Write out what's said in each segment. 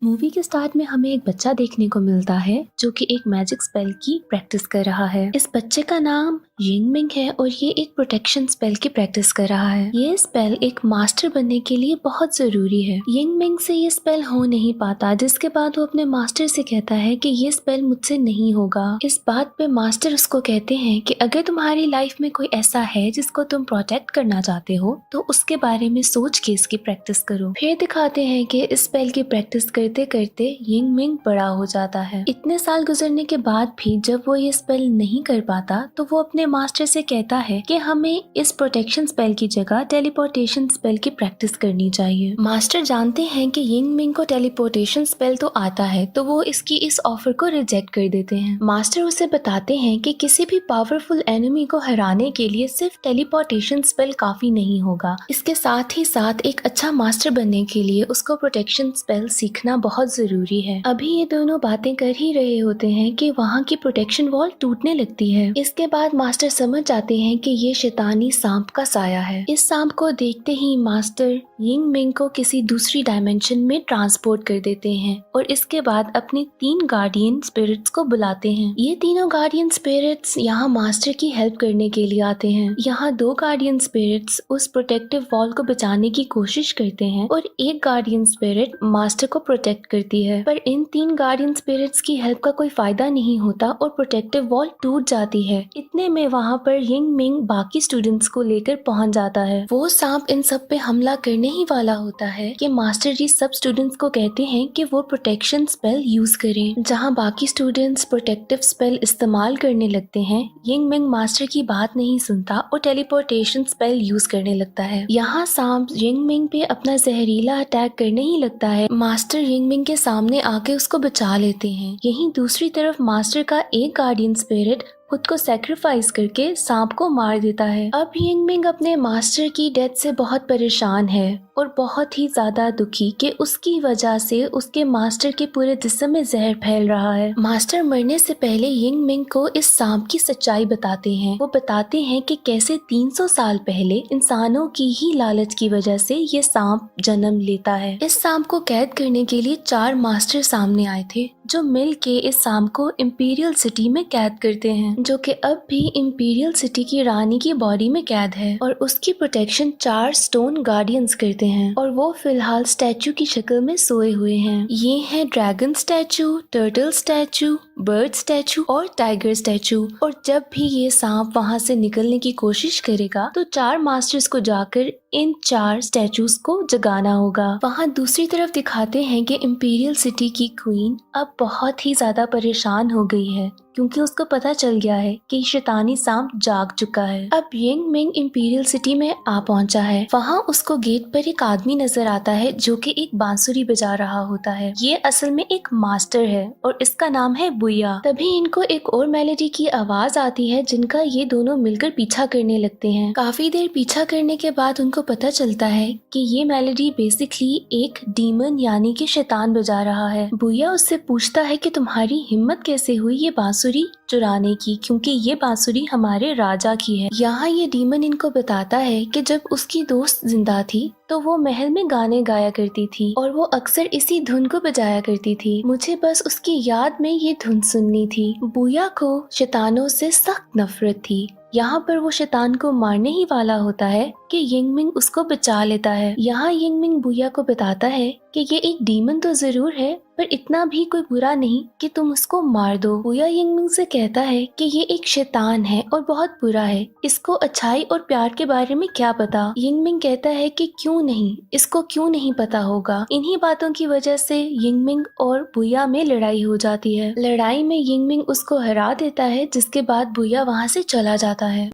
Movie के start में हमें एक बच्चा देखने को मिलता है जो कि एक मैजिक स्पेल की प्रैक्टिस कर रहा है। इस बच्चे का नाम यिंगमिंग है और ये एक प्रोटेक्शन स्पेल की प्रैक्टिस कर रहा है। ये स्पेल एक मास्टर बनने के लिए बहुत जरूरी है। यिंगमिंग से ये स्पेल हो नहीं पाता, जिसके बाद वो अपने मास्टर से कहता है कि ये स्पेल मुझसे नहीं होगा। इस बात पे मास्टर उसको कहते हैं कि अगर तुम्हारी लाइफ में कोई ऐसा है जिसको तुम प्रोटेक्ट करना चाहते हो तो उसके बारे में सोच के इसकी प्रैक्टिस करो। फिर दिखाते हैं कि इस स्पेल की प्रैक्टिस करते करते यिंगमिंग बड़ा हो जाता है। इतने साल गुजरने के बाद भी जब वो ये स्पेल नहीं कर पाता तो वो अपने मास्टर से कहता है कि हमें इस प्रोटेक्शन स्पेल की जगह टेलीपोर्टेशन स्पेल की प्रैक्टिस करनी चाहिए। मास्टर जानते हैं कि यिंगमिंग को टेलीपोर्टेशन स्पेल तो आता है, तो वो इसकी इस ऑफर को रिजेक्ट कर देते हैं। मास्टर उसे बताते हैं कि किसी भी पावरफुल एनिमी को हराने के लिए सिर्फ टेलीपोर्टेशन स्पेल काफी नहीं होगा, इसके साथ ही साथ एक अच्छा मास्टर बनने के लिए उसको प्रोटेक्शन स्पेल सीखना बहुत जरूरी है। अभी ये दोनों बातें कर ही रहे होते हैं कि वहाँ की प्रोटेक्शन वॉल टूटने लगती है। इसके बाद मास्टर समझ जाते हैं कि ये शैतानी सांप का साया है। इस सांप को देखते ही मास्टर यिंगमिंग को किसी दूसरी डायमेंशन में ट्रांसपोर्ट कर देते हैं और इसके बाद अपने 3 गार्डियन स्पिरिट्स को बुलाते हैं। ये तीनों गार्डियन स्पिरिट्स यहाँ मास्टर की हेल्प करने के लिए आते हैं। यहाँ 2 गार्डियन स्पिरिट्स उस प्रोटेक्टिव वॉल को बचाने की कोशिश करते हैं और एक गार्डियन स्पिरिट मास्टर को प्रोटेक्ट करती है, पर इन 3 गार्डियन स्पिरिट्स की हेल्प का कोई फायदा नहीं होता और प्रोटेक्टिव वॉल टूट जाती है। इतने में वहाँ पर यिंगमिंग बाकी स्टूडेंट्स को लेकर पहुँच जाता है। वो सांप इन सब पे हमला करने ही वाला होता है कि मास्टर जी सब स्टूडेंट्स को कहते हैं कि वो प्रोटेक्शन स्पेल यूज करें। जहाँ बाकी स्टूडेंट्स प्रोटेक्टिव स्पेल इस्तेमाल करने लगते हैं, यिंगमिंग मास्टर की बात नहीं सुनता और टेलीपोर्टेशन स्पेल यूज करने लगता है। यहाँ सांप यिंगमिंग पे अपना जहरीला अटैक करने ही लगता है। मास्टर यिंगमिंग के सामने आके उसको बचा लेते हैं। यहीं दूसरी तरफ मास्टर का एक गार्डियन स्पिरिट खुद को सैक्रिफाइस करके सांप को मार देता है। अब यिंगमिंग अपने मास्टर की डेथ से बहुत परेशान है और बहुत ही ज्यादा दुखी कि उसकी वजह से उसके मास्टर के पूरे जिस्म में जहर फैल रहा है। मास्टर मरने से पहले यिंगमिंग को इस सांप की सच्चाई बताते हैं। वो बताते हैं कि कैसे 300 साल पहले इंसानों की ही लालच की वजह से ये सांप जन्म लेता है। इस सांप को कैद करने के लिए 4 मास्टर सामने आए थे जो मिल के इस सांप को इंपीरियल सिटी में कैद करते हैं, जो कि अब भी इंपीरियल सिटी की रानी की बॉडी में कैद है और उसकी प्रोटेक्शन 4 स्टोन गार्डियंस करते हैं और वो फिलहाल स्टैचू की शक्ल में सोए हुए हैं। ये है dragon statue, turtle statue, bird statue और टाइगर स्टैचू। और जब भी ये सांप वहाँ से निकलने की कोशिश करेगा तो 4 मास्टर्स को जाकर इन 4 स्टैचूज को जगाना होगा। वहाँ दूसरी तरफ दिखाते हैं कि इंपीरियल सिटी की क्वीन अब बहुत ही ज्यादा परेशान हो गई है क्योंकि उसको पता चल गया है कि शैतानी सांप जाग चुका है। अब यिंगमिंग इंपीरियल सिटी में आ पहुंचा है। वहाँ उसको गेट पर एक आदमी नजर आता है जो कि एक बांसुरी बजा रहा होता है। ये असल में एक मास्टर है और इसका नाम है बुया। तभी इनको एक और मेलोडी की आवाज आती है जिनका ये दोनों मिलकर पीछा करने लगते हैं। काफी देर पीछा करने के बाद उनको पता चलता है कि ये मेलोडी बेसिकली एक डीमन यानी कि शैतान बजा रहा है। बुया उससे पूछता है कि तुम्हारी हिम्मत कैसे हुई ये बांसुरी चुराने की, क्योंकि ये बांसुरी हमारे राजा की है। यहाँ ये डीमन इनको बताता है कि जब उसकी दोस्त जिंदा थी तो वो महल में गाने गाया करती थी और वो अक्सर इसी धुन को बजाया करती थी। मुझे बस उसकी याद में ये धुन सुननी थी। बुया को शैतानों से सख्त नफरत थी। यहाँ पर वो शैतान को मारने ही वाला होता है कि यिंगमिंग उसको बचा लेता है। यहाँ यिंगमिंग बुया को बताता है कि ये एक डीमन तो जरूर है पर इतना भी कोई बुरा नहीं कि तुम उसको मार दो। बुया यिंगमिंग से कहता है कि ये एक शैतान है और बहुत बुरा है, इसको अच्छाई और प्यार के बारे में क्या पता। यिंगमिंग कहता है कि क्यों नहीं, इसको क्यों नहीं पता होगा। इन्हीं बातों की वजह से यिंगमिंग और बुया में लड़ाई हो जाती है। लड़ाई में यिंगमिंग उसको हरा देता है, जिसके बाद बुया वहाँ से चला जाता है।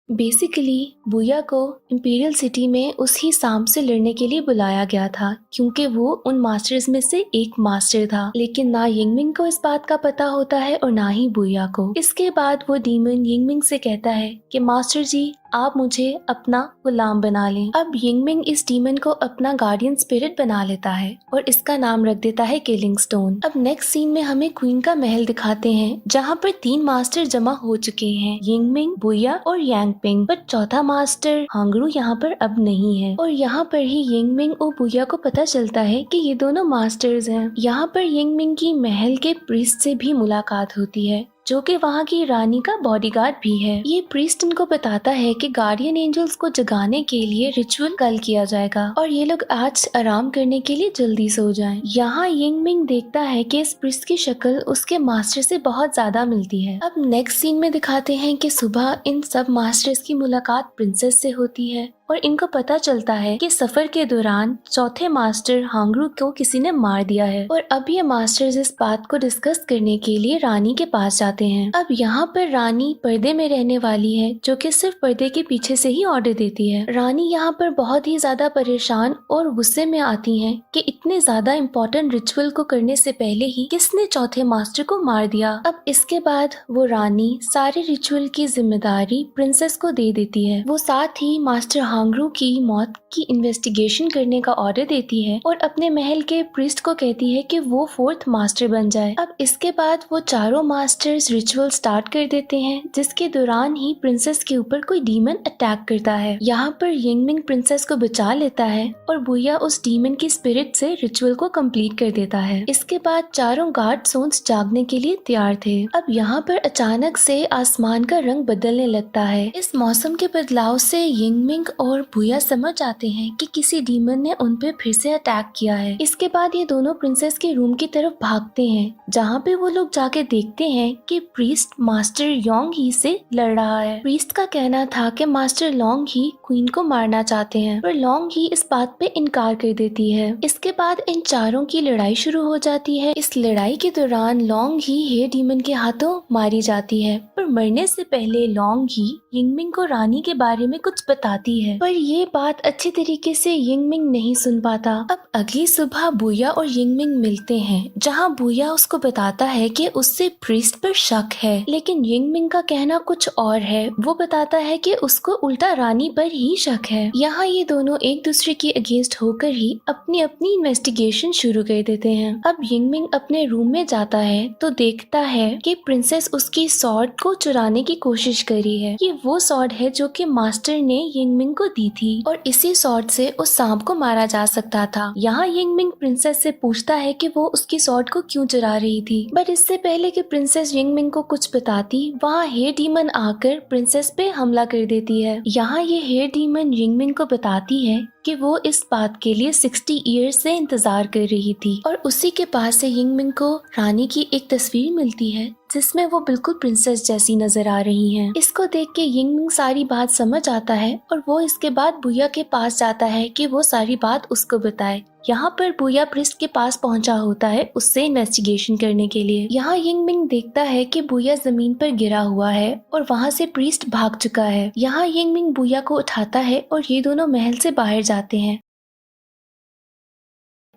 बेसिकली बुया को इंपीरियल सिटी में उसी सांप से लड़ने के लिए बुलाया गया था क्योंकि वो उन मास्टर्स में से एक मास्टर था, लेकिन ना यिंगमिंग को इस बात का पता होता है और ना ही बुया को। इसके बाद वो डीमन यिंगमिंग से कहता है कि मास्टर जी आप मुझे अपना गुलाम बना लें। अब यिंगमिंग इस डीमन को अपना गार्डियन स्पिरिट बना लेता है और इसका नाम रख देता है किलिंग स्टोन। अब नेक्स्ट सीन में हमें क्वीन का महल दिखाते हैं जहाँ पर 3 मास्टर जमा हो चुके हैं, यिंगमिंग, बुया और यांग यांगपिंग, बट चौथा मास्टर हांगरू यहाँ पर अब नहीं है। और यहाँ पर ही यिंगमिंग और बुया को पता चलता है कि ये दोनों मास्टर्स हैं। यहाँ पर यिंगमिंग की महल के प्रीस्ट से भी मुलाकात होती है जो कि वहाँ की रानी का बॉडीगार्ड भी है। ये प्रीस्ट इनको बताता है कि गार्डियन एंजल्स को जगाने के लिए रिचुअल कल किया जाएगा और ये लोग आज आराम करने के लिए जल्दी सो जाएं। यहाँ यिंगमिंग देखता है कि इस प्रीस्ट की शक्ल उसके मास्टर से बहुत ज्यादा मिलती है। अब नेक्स्ट सीन में दिखाते हैं कि सुबह इन सब मास्टर्स की मुलाकात प्रिंसेस से होती है और इनको पता चलता है कि सफर के दौरान चौथे मास्टर हांगरू को किसी ने मार दिया है और अब ये मास्टर्स इस बात को डिस्कस करने के लिए रानी के पास जाते हैं। अब यहाँ पर रानी पर्दे में रहने वाली है जो कि सिर्फ पर्दे के पीछे से ही ऑर्डर देती है। रानी यहाँ पर बहुत ही ज्यादा परेशान और गुस्से में आती हैं कि इतने ज्यादा इम्पोर्टेंट रिचुअल को करने से पहले ही किसने चौथे मास्टर को मार दिया। अब इसके बाद वो रानी सारे रिचुअल की जिम्मेदारी प्रिंसेस को दे देती है। वो साथ ही मास्टर हांगरू की मौत की इन्वेस्टिगेशन करने का ऑर्डर देती है और अपने महल के प्रीस्ट को कहती है कि वो फोर्थ मास्टर बन जाए। अब इसके बाद वो चारों मास्टर्स रिचुअल स्टार्ट कर देते हैं जिसके दौरान ही प्रिंसेस के ऊपर कोई डीमन अटैक करता है। यहाँ पर यिंगमिंग प्रिंसेस को बचा लेता है और बुया उस डीमन की स्पिरिट से रिचुअल को कंप्लीट कर देता है। इसके बाद चारों गार्ड सोन्स जागने के लिए तैयार थे। अब यहाँ पर अचानक से आसमान का रंग बदलने लगता है। इस मौसम के बदलाव से यिंगमिंग और बुया समझ आते हैं कि किसी डीमन ने उन पे फिर से अटैक किया है। इसके बाद ये दोनों प्रिंसेस के रूम की तरफ भागते हैं जहाँ पे वो लोग जाके देखते हैं कि प्रीस्ट मास्टर योंग ही से लड़ रहा है। प्रीस्ट का कहना था कि मास्टर लोंग ही क्वीन को मारना चाहते हैं पर लोंग ही इस बात पे इनकार कर देती है। इसके बाद इन चारों की लड़ाई शुरू हो जाती है। इस लड़ाई के दौरान लोंग ही हेयर डीमन के हाथों मारी जाती है पर मरने से पहले लोंग ही यिंगमिंग को रानी के बारे में कुछ बताती है पर ये बात अच्छी तरीके से यिंगमिंग नहीं सुन पाता। अब अगली सुबह बुया और यिंगमिंग मिलते हैं जहाँ बुया उसको बताता है कि उससे प्रीस्ट पर शक है लेकिन यिंगमिंग का कहना कुछ और है। वो बताता है कि उसको उल्टा रानी पर ही शक है। यहाँ ये दोनों एक दूसरे के अगेंस्ट होकर ही अपनी अपनी इन्वेस्टिगेशन शुरू कर देते हैं। अब यिंगमिंग अपने रूम में जाता है तो देखता है कि प्रिंसेस उसकी सॉर्ड को चुराने की कोशिश करी है। ये वो सॉर्ड है जो कि मास्टर ने यिंगमिंग को दी थी और इसी सॉर्ड से उस सांप को मारा जा सकता था। यहाँ यिंगमिंग प्रिंसेस से पूछता है कि वो उसकी सॉर्ड को क्यों चुरा रही थी बट इससे पहले कि प्रिंसेस यिंगमिंग को कुछ बताती वहाँ हेयर डीमन आकर प्रिंसेस पे हमला कर देती है। यहाँ ये हेयर डीमन यिंगमिंग को बताती है कि वो इस बात के लिए 60 ईयर्स से इंतजार कर रही थी और उसी के पास से यिंगमिंग को रानी की एक तस्वीर मिलती है जिसमें वो बिल्कुल प्रिंसेस जैसी नजर आ रही हैं। इसको देख के यिंगमिंग सारी बात समझ आता है और वो इसके बाद बुया के पास जाता है कि वो सारी बात उसको बताए। यहाँ पर बुया प्रिस्ट के पास पहुंचा होता है उससे इन्वेस्टिगेशन करने के लिए। यहाँ यिंगमिंग देखता है कि बुया जमीन पर गिरा हुआ है और वहाँ से प्रीस्ट भाग चुका है। यहाँ यिंगमिंग बुया को उठाता है और ये दोनों महल से बाहर जाते हैं।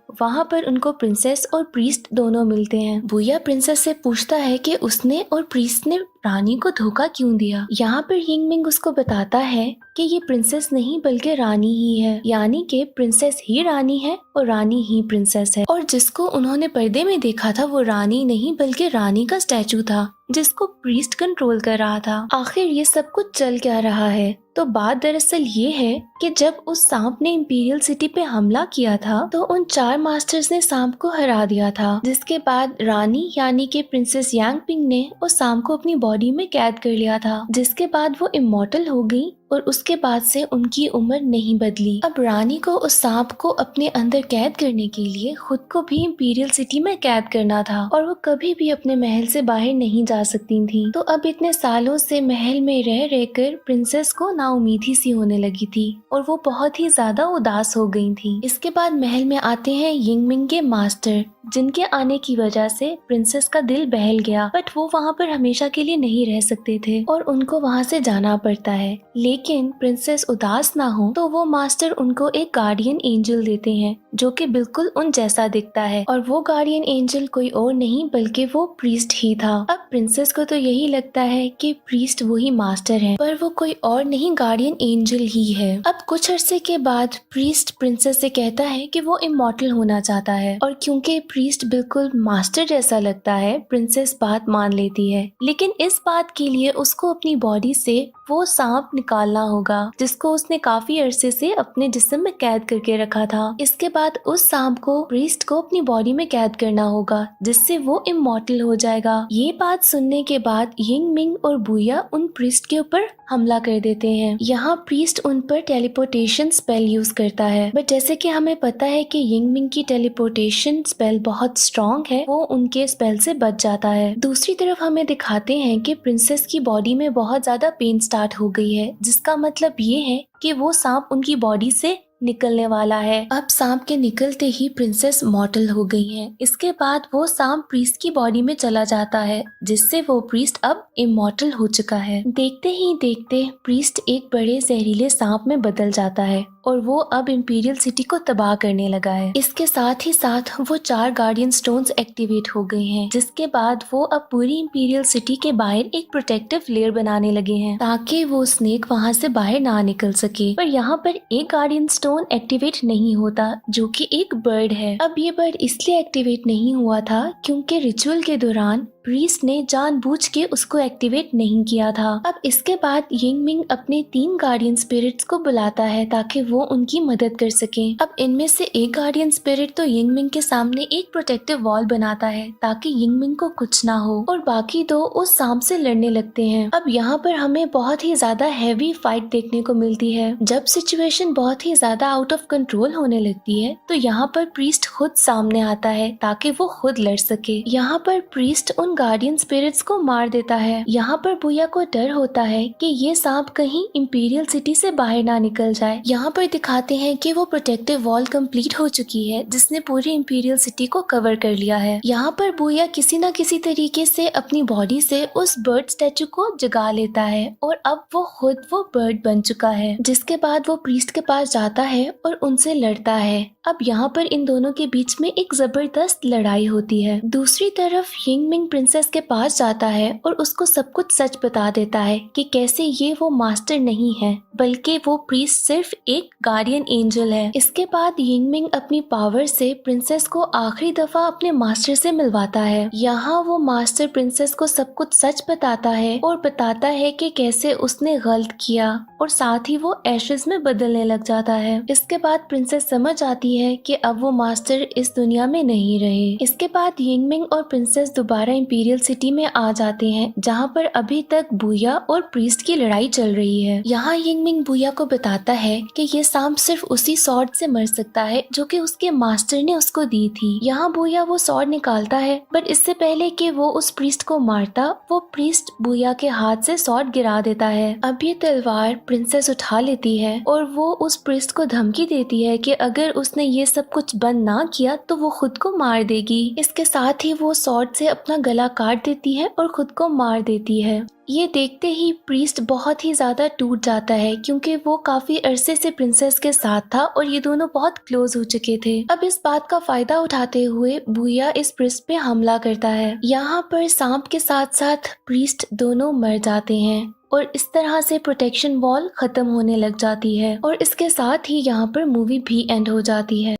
वहाँ पर उनको प्रिंसेस और प्रीस्ट दोनों मिलते हैं। बुया प्रिंसेस से पूछता है कि उसने और प्रीस्ट ने रानी को धोखा क्यों दिया। यहाँ पर यिंगमिंग उसको बताता है कि ये प्रिंसेस नहीं बल्कि रानी ही है, यानी कि प्रिंसेस ही रानी है और रानी ही प्रिंसेस है और जिसको उन्होंने पर्दे में देखा था वो रानी नहीं बल्कि रानी का स्टैचू था जिसको प्रीस्ट कंट्रोल कर रहा था। आखिर ये सब कुछ चल क्या रहा है? तो बात दरअसल ये है कि जब उस सांप ने इंपीरियल सिटी पे हमला किया था तो उन 4 मास्टर्स ने सांप को हरा दिया था जिसके बाद रानी यानी कि प्रिंसेस यांगपिंग ने उस सांप को अपनी बॉडी में कैद कर लिया था जिसके बाद वो इमॉर्टल हो गई और उसके बाद से उनकी उम्र नहीं बदली। अब रानी को उस सांप को अपने अंदर कैद करने के लिए खुद को भी इंपीरियल सिटी में कैद करना था और वो कभी भी अपने महल से बाहर नहीं जा सकती थी। तो अब इतने सालों से महल में रह रहकर प्रिंसेस को नाउमीदी सी होने लगी थी और वो बहुत ही ज्यादा उदास हो गई थी। इसके बाद महल में आते हैं यिंगमिंग के मास्टर जिनके आने की वजह से प्रिंसेस का दिल बहल गया बट वो वहाँ पर हमेशा के लिए नहीं रह सकते थे और उनको वहाँ से जाना पड़ता है। लेकिन प्रिंसेस उदास ना हो तो वो मास्टर उनको एक गार्डियन एंजल देते हैं जो कि बिल्कुल उन जैसा दिखता है और वो गार्डियन एंजल कोई और नहीं बल्कि वो प्रीस्ट ही था। अब प्रिंसेस को तो यही लगता है कि प्रीस्ट वही मास्टर है, पर वो कोई और नहीं गार्डियन एंजल ही है। अब कुछ अरसे के बाद प्रीस्ट प्रिंसेस से कहता है कि वो इमॉर्टल होना चाहता है और क्योंकि प्रीस्ट बिल्कुल मास्टर जैसा लगता है, प्रिंसेस बात मान लेती है। लेकिन इस बात के लिए उसको अपनी बॉडी से वो सांप निकालना होगा जिसको उसने काफी अरसे से अपने जिस्म में कैद करके रखा था। इसके बाद उस सांप को प्रीस्ट को अपनी बॉडी में कैद करना होगा जिससे वो इमॉर्टल हो जाएगा। ये बात सुनने के बाद यिंग मिंग और बुया उन प्रीस्ट के ऊपर हमला कर देते हैं। यहाँ प्रीस्ट उन पर टेलीपोर्टेशन स्पेल यूज करता है, बट जैसे कि हमें पता है कि यिंग मिंग की टेलीपोर्टेशन स्पेल बहुत स्ट्रॉन्ग है, वो उनके स्पेल से बच जाता है। दूसरी तरफ हमें दिखाते हैं कि प्रिंसेस की बॉडी में बहुत ज्यादा पेन स्टार्ट हो गई है, जिसका मतलब ये है कि वो सांप उनकी बॉडी से निकलने वाला है। अब सांप के निकलते ही प्रिंसेस मॉर्टल हो गई है। इसके बाद वो सांप प्रीस्ट की बॉडी में चला जाता है जिससे वो प्रीस्ट अब इमॉर्टल हो चुका है। देखते ही देखते प्रीस्ट एक बड़े जहरीले सांप में बदल जाता है और वो अब इंपीरियल सिटी को तबाह करने लगा है। इसके साथ ही साथ वो 4 गार्डियन स्टोन्स एक्टिवेट हो गए हैं, जिसके बाद वो अब पूरी इंपीरियल सिटी के बाहर एक प्रोटेक्टिव लेयर बनाने लगे हैं ताकि वो स्नेक वहाँ से बाहर ना निकल सके। पर यहाँ पर एक गार्डियन स्टोन एक्टिवेट नहीं होता जो कि एक बर्ड है। अब ये बर्ड इसलिए एक्टिवेट नहीं हुआ था क्योंकि रिचुअल के दौरान प्रीस्ट ने जानबूझ के उसको एक्टिवेट नहीं किया था। अब इसके बाद यिंग मिंग अपने 3 गार्डियन स्पिरिट्स को बुलाता है ताकि वो उनकी मदद कर सकें। अब इनमें से एक गार्डियन स्पिरिट तो यिंग मिंग के सामने एक प्रोटेक्टिव वॉल बनाता है ताकि यिंग मिंग को कुछ ना हो और बाकी 2 उस सांप से लड़ने लगते हैं। अब यहाँ पर हमें बहुत ही ज्यादा हैवी फाइट देखने को मिलती है। जब सिचुएशन बहुत ही ज्यादा आउट ऑफ कंट्रोल होने लगती है तो यहाँ पर प्रीस्ट खुद सामने आता है ताकि वो खुद लड़ सके। यहाँ पर प्रीस्ट उन गार्डियन स्पिरिट्स को मार देता है। यहाँ पर बुया को डर होता है कि ये सांप कहीं इंपीरियल सिटी से बाहर ना निकल जाए। यहाँ पर दिखाते हैं कि वो प्रोटेक्टिव वॉल कंप्लीट हो चुकी है जिसने पूरी इंपीरियल सिटी को कवर कर लिया है। यहाँ पर बुया किसी न किसी तरीके से अपनी बॉडी से उस बर्ड स्टैचू को जगा लेता है और अब वो खुद वो बर्ड बन चुका है, जिसके बाद वो प्रीस्ट के पास जाता है और उनसे लड़ता है। अब यहाँ पर इन दोनों के बीच में एक जबरदस्त लड़ाई होती है। दूसरी तरफ यिंग मिंग प्रिंसेस के पास जाता है और उसको सब कुछ सच बता देता है कि कैसे ये वो मास्टर नहीं है बल्कि वो प्रीस्ट सिर्फ एक गार्डियन एंजल है। इसके बाद यिंग मिंग अपनी पावर से प्रिंसेस को आखिरी दफा अपने मास्टर से मिलवाता है। यहाँ वो मास्टर प्रिंसेस को सब कुछ सच बताता है और बताता है कि कैसे उसने गलत किया और साथ ही वो एशेज में बदलने लग जाता है। इसके बाद प्रिंसेस समझ आती है कि अब वो मास्टर इस दुनिया में नहीं रहे। इसके बाद यिंग मिंग और प्रिंसेस दोबारा इंपीरियल सिटी में आ जाते हैं जहाँ पर अभी तक बुया और प्रीस्ट की लड़ाई चल रही है। यहाँ यिंग मिंग बुया को बताता है कि ये सांप सिर्फ उसी सॉर्ड से मर सकता है जो कि उसके मास्टर ने उसको दी थी। यहाँ बुया वो सॉर्ड निकालता है, बट इससे पहले कि वो उस प्रीस्ट को मारता, वो प्रीस्ट बुया के हाथ से सॉर्ड गिरा देता है। अब ये तलवार प्रिंसेस उठा लेती है और वो उस प्रीस्ट को धमकी देती है कि अगर उसने ये सब कुछ बंद ना किया तो वो खुद को मार देगी। इसके साथ ही वो सॉर्ड से अपना गला काट देती है और खुद को मार देती है। ये देखते ही प्रीस्ट बहुत ही ज्यादा टूट जाता है क्योंकि वो काफी अरसे से प्रिंसेस के साथ था और ये दोनों बहुत क्लोज हो चुके थे। अब इस बात का फायदा उठाते हुए बुया इस प्रीस्ट पे हमला करता है। यहाँ पर सांप के साथ साथ प्रीस्ट दोनों मर जाते हैं और इस तरह से प्रोटेक्शन वॉल खत्म होने लग जाती है और इसके साथ ही यहाँ पर मूवी भी एंड हो जाती है।